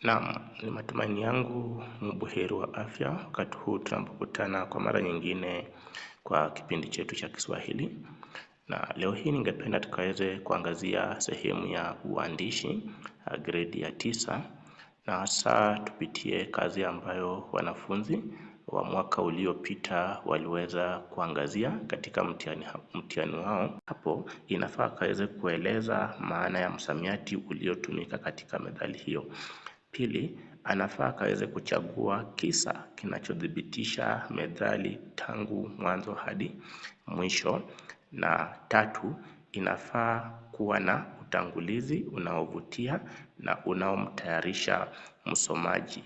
Naam, ni matumaini yangu mbuheri wa afya wakati huu tunapokutana kwa mara nyingine kwa kipindi chetu cha Kiswahili. Na leo hii ningependa tukaweze kuangazia sehemu ya uandishi gredi ya 9, na hasa tupitie kazi ambayo wanafunzi wa mwaka uliopita waliweza kuangazia katika mtihani wao. Hapo inafaa kaweze kueleza maana ya msamiati uliotumika katika methali hiyo. Pili, anafaa kaweze kuchagua kisa kinachodhibitisha methali tangu mwanzo hadi mwisho. Na tatu, inafaa kuwa na utangulizi unaovutia na unaomtayarisha msomaji.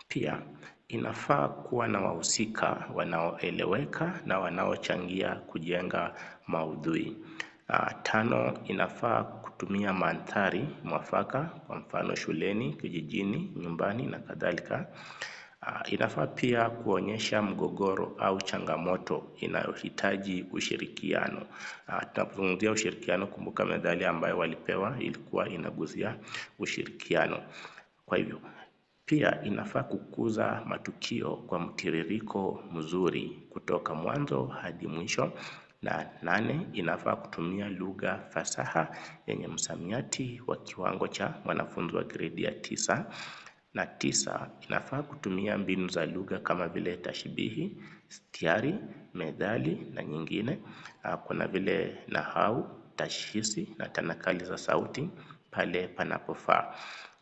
Pia, inafaa kuwa na wahusika wanaoeleweka na wanaochangia kujenga maudhui. Tano, inafaa kutumia mandhari mwafaka, kwa mfano shuleni, kijijini, nyumbani na kadhalika. Inafaa pia kuonyesha mgogoro au changamoto inayohitaji ushirikiano. Tunapozungumzia ushirikiano, kumbuka methali ambayo walipewa ilikuwa inaguzia ushirikiano. Kwa hivyo, pia inafaa kukuza matukio kwa mtiririko mzuri kutoka mwanzo hadi mwisho. Na 8, inafaa kutumia lugha fasaha yenye msamiati wa kiwango cha mwanafunzi wa gredi ya 9. Na 9, inafaa kutumia mbinu za lugha kama vile tashbihi, stiari, methali na nyingine. Kuna vile nahau, tashihisi na tanakali za sauti pale panapofaa.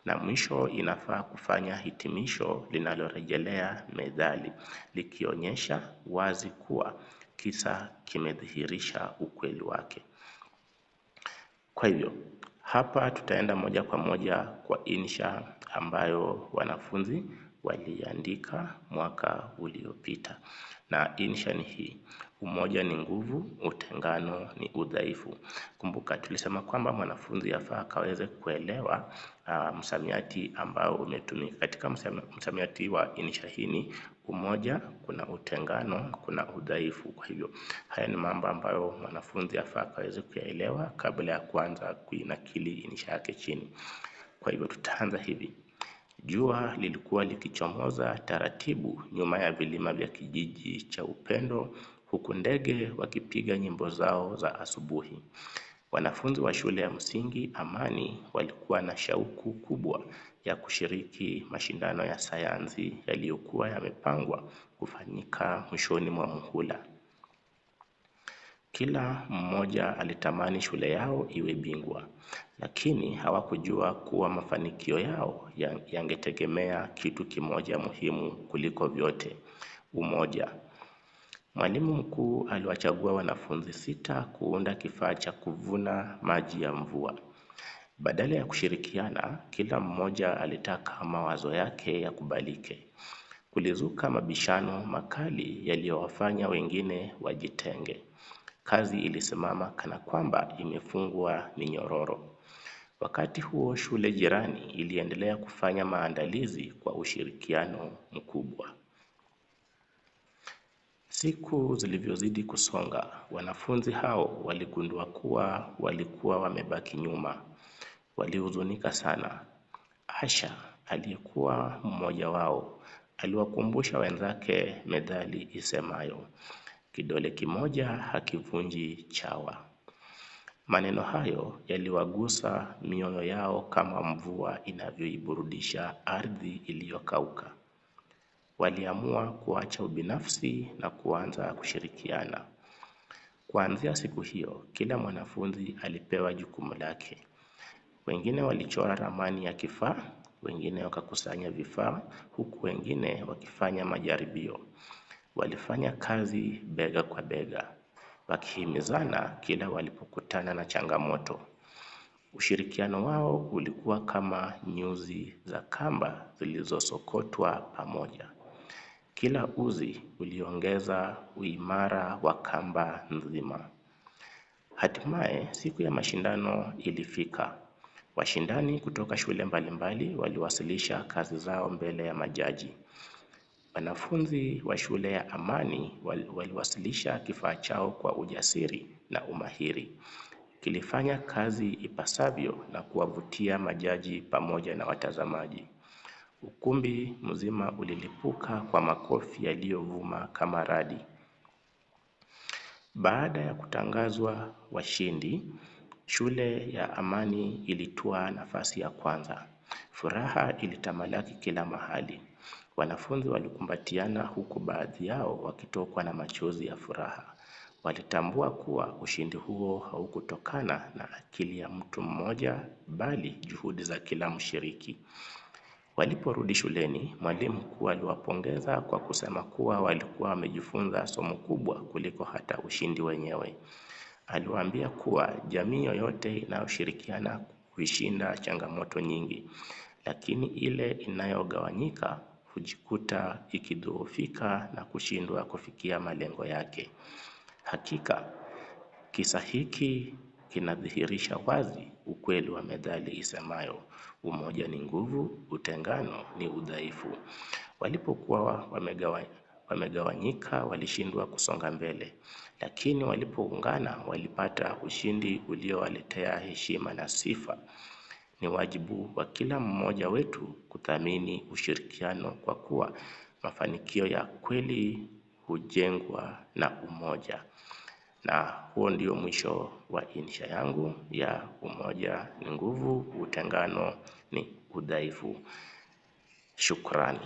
Na mwisho inafaa kufanya hitimisho linalorejelea methali, likionyesha wazi kuwa kisa kimedhihirisha ukweli wake. Kwa hivyo, hapa tutaenda moja kwa moja kwa insha ambayo wanafunzi waliandika mwaka uliopita. Na insha ni hii: umoja ni nguvu, utengano ni udhaifu. Kumbuka tulisema kwamba mwanafunzi yafaa akaweze kuelewa msamiati ambao umetumika. Katika msamiati wa insha hii ni umoja, kuna utengano, kuna udhaifu. Kwa hivyo, haya ni mambo ambayo mwanafunzi yafaa akaweze kuyaelewa kabla ya kuanza kuinakili insha yake chini. Kwa hivyo tutaanza hivi: jua lilikuwa likichomoza taratibu nyuma ya vilima vya kijiji cha Upendo, huku ndege wakipiga nyimbo zao za asubuhi. Wanafunzi wa shule ya msingi Amani walikuwa na shauku kubwa ya kushiriki mashindano ya sayansi yaliyokuwa yamepangwa kufanyika mwishoni mwa muhula. Kila mmoja alitamani shule yao iwe bingwa, lakini hawakujua kuwa mafanikio yao yangetegemea kitu kimoja muhimu kuliko vyote: umoja. Mwalimu mkuu aliwachagua wanafunzi 6 kuunda kifaa cha kuvuna maji ya mvua. Badala ya kushirikiana, kila mmoja alitaka mawazo yake yakubalike. Kulizuka mabishano makali yaliyowafanya wengine wajitenge. Kazi ilisimama kana kwamba imefungwa minyororo. Wakati huo shule jirani iliendelea kufanya maandalizi kwa ushirikiano mkubwa. Siku zilivyozidi kusonga, wanafunzi hao waligundua kuwa walikuwa wamebaki nyuma. Walihuzunika sana. Asha, aliyekuwa mmoja wao, aliwakumbusha wenzake methali isemayo, kidole kimoja hakivunji chawa. Maneno hayo yaliwagusa mioyo yao kama mvua inavyoiburudisha ardhi iliyokauka. Waliamua kuacha ubinafsi na kuanza kushirikiana. Kuanzia siku hiyo, kila mwanafunzi alipewa jukumu lake. Wengine walichora ramani ya kifaa, wengine wakakusanya vifaa, huku wengine wakifanya majaribio. Walifanya kazi bega kwa bega, wakihimizana kila walipokutana na changamoto. Ushirikiano wao ulikuwa kama nyuzi za kamba zilizosokotwa pamoja. Kila uzi uliongeza uimara wa kamba nzima. Hatimaye siku ya mashindano ilifika. Washindani kutoka shule mbalimbali waliwasilisha kazi zao mbele ya majaji. Wanafunzi wa shule ya Amani waliwasilisha kifaa chao kwa ujasiri na umahiri. kilifanya kazi ipasavyo na kuwavutia majaji pamoja na watazamaji. Ukumbi mzima ulilipuka kwa makofi yaliyovuma kama radi. Baada ya kutangazwa washindi, shule ya Amani ilitwaa nafasi ya kwanza. Furaha ilitamalaki kila mahali. Wanafunzi walikumbatiana huku baadhi yao wakitokwa na machozi ya furaha. Walitambua kuwa ushindi huo haukutokana na akili ya mtu mmoja bali juhudi za kila mshiriki. Waliporudi shuleni, mwalimu mkuu aliwapongeza kwa kusema kuwa walikuwa wamejifunza somo kubwa kuliko hata ushindi wenyewe. Aliwaambia kuwa jamii yoyote inayoshirikiana huishinda changamoto nyingi, lakini ile inayogawanyika hujikuta ikidhoofika na kushindwa kufikia malengo yake. Hakika, kisa hiki kinadhihirisha wazi ukweli wa methali isemayo, umoja ni nguvu, utengano ni udhaifu. Walipokuwa wamegawanyika walishindwa kusonga mbele, lakini walipoungana walipata ushindi uliowaletea heshima na sifa. Ni wajibu wa kila mmoja wetu kuthamini ushirikiano kwa kuwa mafanikio ya kweli hujengwa na umoja. Na huo ndio mwisho wa insha yangu ya umoja ni nguvu, utengano ni udhaifu. Shukrani.